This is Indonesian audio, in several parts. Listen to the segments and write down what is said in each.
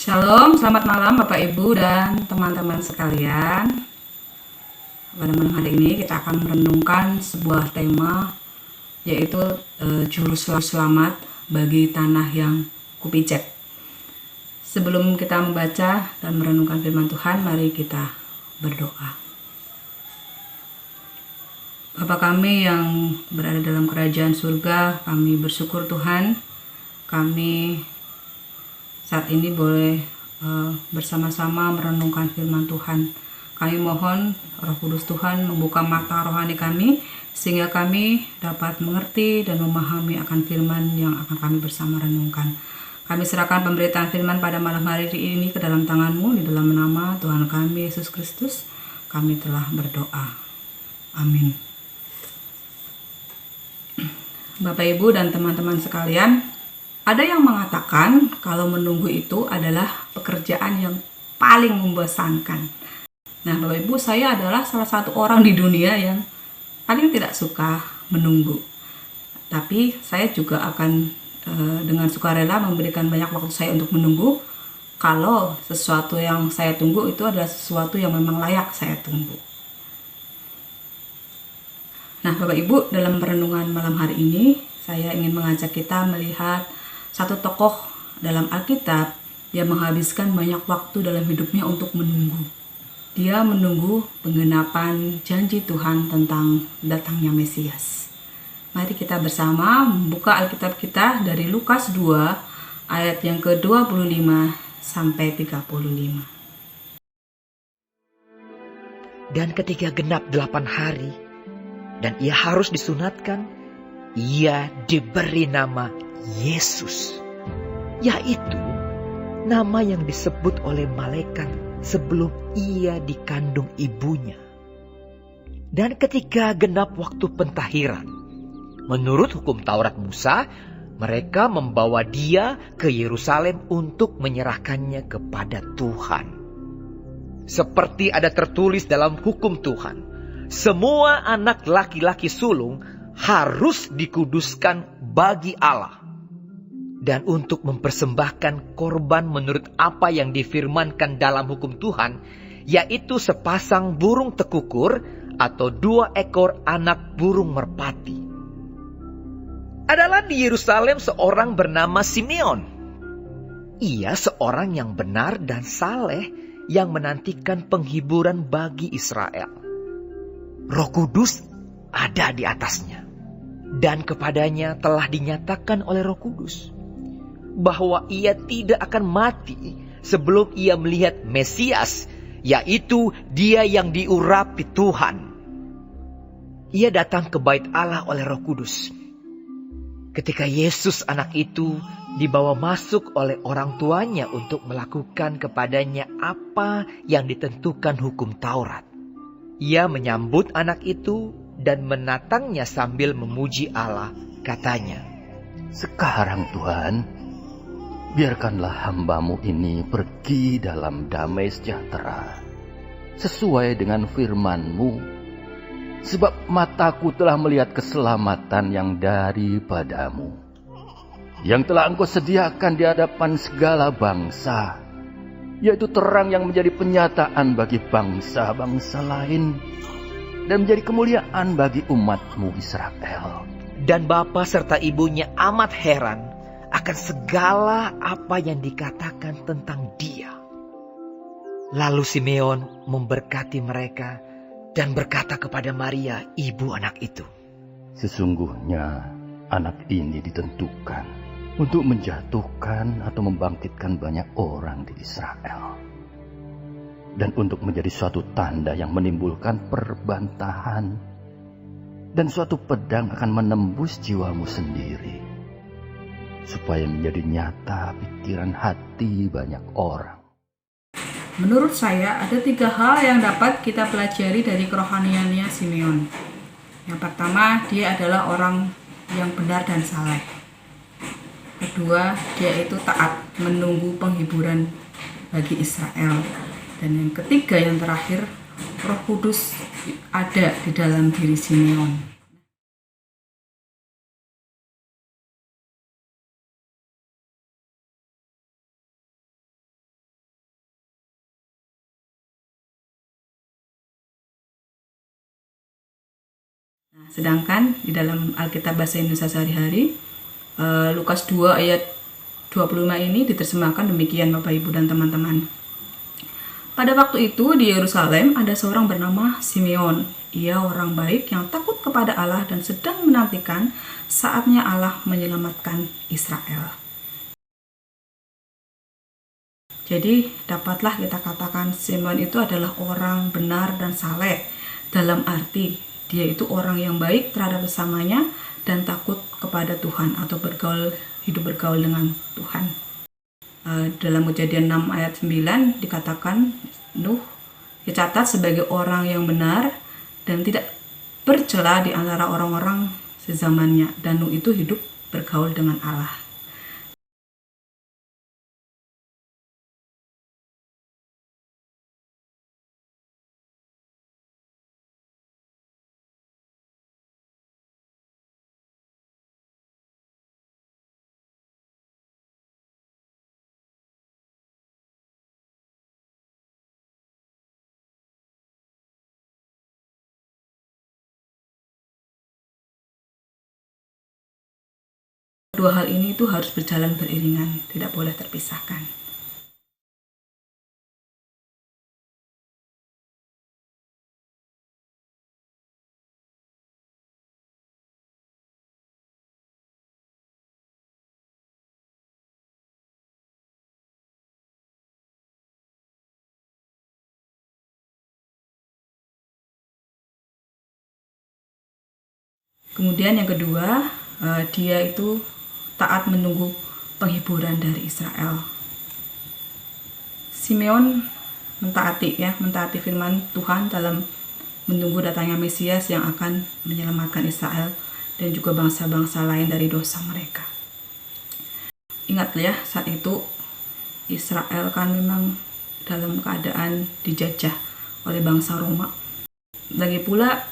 Shalom, selamat malam Bapak Ibu dan teman-teman sekalian. Pada malam hari ini kita akan merenungkan sebuah tema, yaitu juru selamat bagi tanah yang kupijak. Sebelum kita membaca dan merenungkan firman Tuhan, mari kita berdoa. Bapa kami yang berada dalam kerajaan surga, kami bersyukur Tuhan, kami saat ini boleh bersama-sama merenungkan firman Tuhan. Kami mohon Roh Kudus Tuhan membuka mata rohani kami, sehingga kami dapat mengerti dan memahami akan firman yang akan kami bersama renungkan. Kami serahkan pemberitaan firman pada malam hari ini ke dalam tangan-Mu, di dalam nama Tuhan kami Yesus Kristus, kami telah berdoa. Amin. Bapak Ibu dan teman-teman sekalian, ada yang mengatakan kalau menunggu itu adalah pekerjaan yang paling membosankan. Nah, Bapak Ibu, saya adalah salah satu orang di dunia yang paling tidak suka menunggu. Tapi saya juga akan dengan sukarela memberikan banyak waktu saya untuk menunggu kalau sesuatu yang saya tunggu itu adalah sesuatu yang memang layak saya tunggu. Nah, Bapak Ibu, dalam perenungan malam hari ini saya ingin mengajak kita melihat satu tokoh dalam Alkitab yang menghabiskan banyak waktu dalam hidupnya untuk menunggu. Dia menunggu penggenapan janji Tuhan tentang datangnya Mesias. Mari kita bersama membuka Alkitab kita dari Lukas 2 ayat yang ke-25 sampai 35. Dan ketika genap 8 hari dan ia harus disunatkan, ia diberi nama Yesus, yaitu nama yang disebut oleh malaikat sebelum ia dikandung ibunya. Dan ketika genap waktu pentahiran, menurut hukum Taurat Musa, mereka membawa dia ke Yerusalem untuk menyerahkannya kepada Tuhan. Seperti ada tertulis dalam hukum Tuhan, semua anak laki-laki sulung harus dikuduskan bagi Allah. Dan untuk mempersembahkan korban menurut apa yang difirmankan dalam hukum Tuhan, yaitu sepasang burung tekukur atau 2 ekor anak burung merpati. Adalah di Yerusalem seorang bernama Simeon. Ia seorang yang benar dan saleh yang menantikan penghiburan bagi Israel. Roh Kudus ada di atasnya. Dan kepadanya telah dinyatakan oleh Roh Kudus bahwa ia tidak akan mati sebelum ia melihat Mesias, yaitu dia yang diurapi Tuhan. Ia datang ke bait Allah oleh Roh Kudus. Ketika Yesus anak itu dibawa masuk oleh orang tuanya untuk melakukan kepadanya apa yang ditentukan hukum Taurat, ia menyambut anak itu dan menatangnya sambil memuji Allah. Katanya, "Sekarang Tuhan, biarkanlah hamba-Mu ini pergi dalam damai sejahtera, sesuai dengan firman-Mu, sebab mataku telah melihat keselamatan yang daripada-Mu, yang telah Engkau sediakan di hadapan segala bangsa, yaitu terang yang menjadi penyataan bagi bangsa-bangsa lain, dan menjadi kemuliaan bagi umat-Mu Israel." Dan bapa serta ibunya amat heran akan segala apa yang dikatakan tentang dia. Lalu Simeon memberkati mereka dan berkata kepada Maria, ibu anak itu, "Sesungguhnya anak ini ditentukan untuk menjatuhkan atau membangkitkan banyak orang di Israel, dan untuk menjadi suatu tanda yang menimbulkan perbantahan, dan suatu pedang akan menembus jiwamu sendiri, supaya menjadi nyata pikiran hati banyak orang." Menurut saya ada 3 hal yang dapat kita pelajari dari kerohaniannya Simeon. Yang pertama, dia adalah orang yang benar dan saleh. Kedua, dia itu taat menunggu penghiburan bagi Israel. Dan yang ketiga, yang terakhir, Roh Kudus ada di dalam diri Simeon. Nah, sedangkan di dalam Alkitab Bahasa Indonesia sehari-hari, Lukas 2 ayat 25 ini diterjemahkan demikian Bapak Ibu dan teman-teman. Pada waktu itu di Yerusalem ada seorang bernama Simeon. Ia orang baik yang takut kepada Allah dan sedang menantikan saatnya Allah menyelamatkan Israel. Jadi dapatlah kita katakan Simeon itu adalah orang benar dan saleh, dalam arti dia itu orang yang baik terhadap sesamanya dan takut kepada Tuhan atau hidup bergaul dengan Tuhan. Dalam Kejadian 6 ayat 9 dikatakan Nuh dicatat sebagai orang yang benar dan tidak bercela di antara orang-orang sezamannya, dan Nuh itu hidup bergaul dengan Allah. Dua hal ini itu harus berjalan beriringan, tidak boleh terpisahkan. Kemudian yang kedua, dia itu taat menunggu penghiburan dari Israel. Simeon mentaati firman Tuhan dalam menunggu datangnya Mesias yang akan menyelamatkan Israel dan juga bangsa-bangsa lain dari dosa mereka. Ingat ya, saat itu Israel kan memang dalam keadaan dijajah oleh bangsa Roma. Lagi pula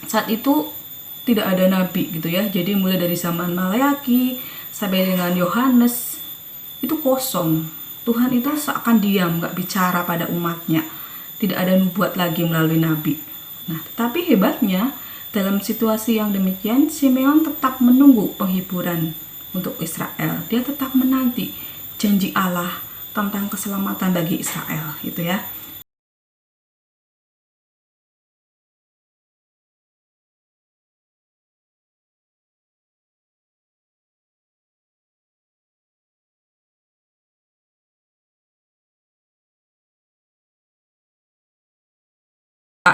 saat itu tidak ada nabi gitu ya. Jadi mulai dari zaman Maleaki sampai dengan Yohanes itu kosong. Tuhan itu seakan diam, gak bicara pada umatnya. Tidak ada nubuat lagi melalui nabi. Nah, tetapi hebatnya dalam situasi yang demikian, Simeon tetap menunggu penghiburan untuk Israel. Dia tetap menanti janji Allah tentang keselamatan bagi Israel, gitu ya.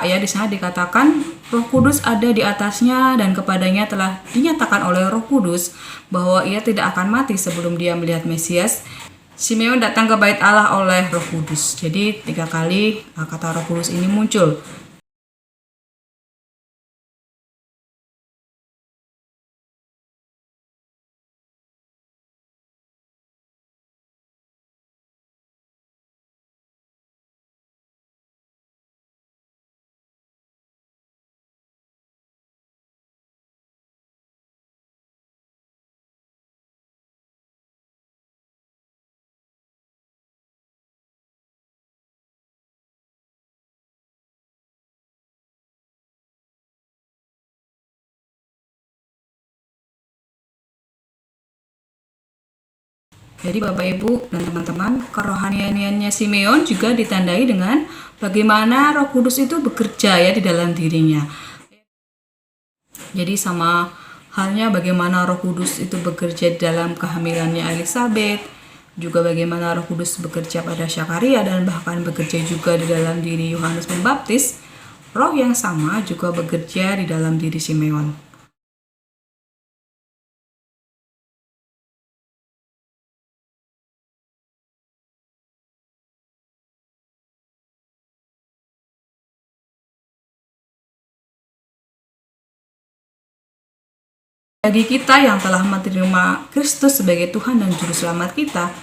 Ya, di sana dikatakan Roh Kudus ada di atasnya dan kepadanya telah dinyatakan oleh Roh Kudus bahwa ia tidak akan mati sebelum dia melihat Mesias. Simeon datang ke bait Allah oleh Roh Kudus. Jadi 3 kali kata Roh Kudus ini muncul. Jadi Bapak Ibu dan teman-teman, kerohaniannya Simeon juga ditandai dengan bagaimana Roh Kudus itu bekerja ya di dalam dirinya. Jadi sama halnya bagaimana Roh Kudus itu bekerja di dalam kehamilannya Elizabeth, juga bagaimana Roh Kudus bekerja pada Zakaria dan bahkan bekerja juga di dalam diri Yohanes Pembaptis. Roh yang sama juga bekerja di dalam diri Simeon. Bagi kita yang telah menerima Kristus sebagai Tuhan dan Juru Selamat kita,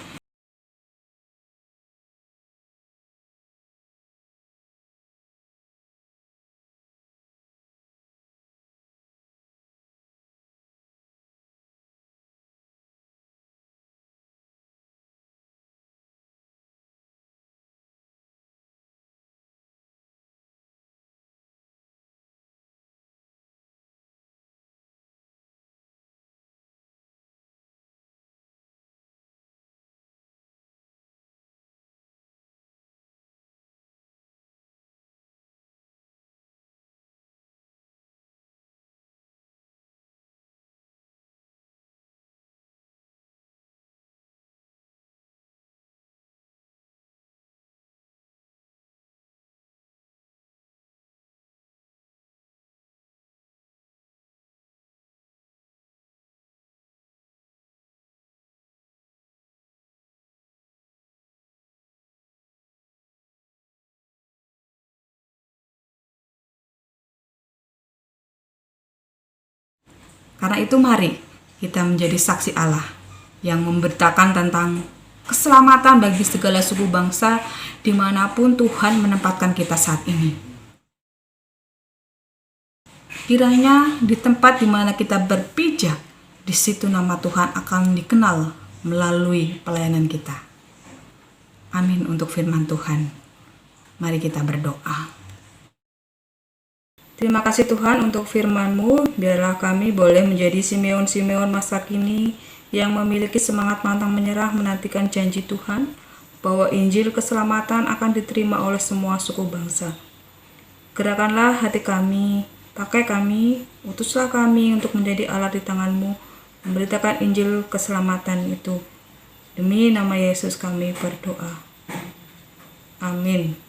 Karena itu mari kita menjadi saksi Allah yang memberitakan tentang keselamatan bagi segala suku bangsa dimanapun Tuhan menempatkan kita saat ini. Kiranya di tempat di mana kita berpijak, di situ nama Tuhan akan dikenal melalui pelayanan kita. Amin untuk firman Tuhan. Mari kita berdoa. Terima kasih Tuhan untuk firman-Mu. Biarlah kami boleh menjadi Simeon-Simeon masa kini yang memiliki semangat pantang menyerah menantikan janji Tuhan bahwa Injil keselamatan akan diterima oleh semua suku bangsa. Gerakanlah hati kami, pakai kami, utuslah kami untuk menjadi alat di tangan-Mu, memberitakan Injil keselamatan itu. Demi nama Yesus kami berdoa. Amin.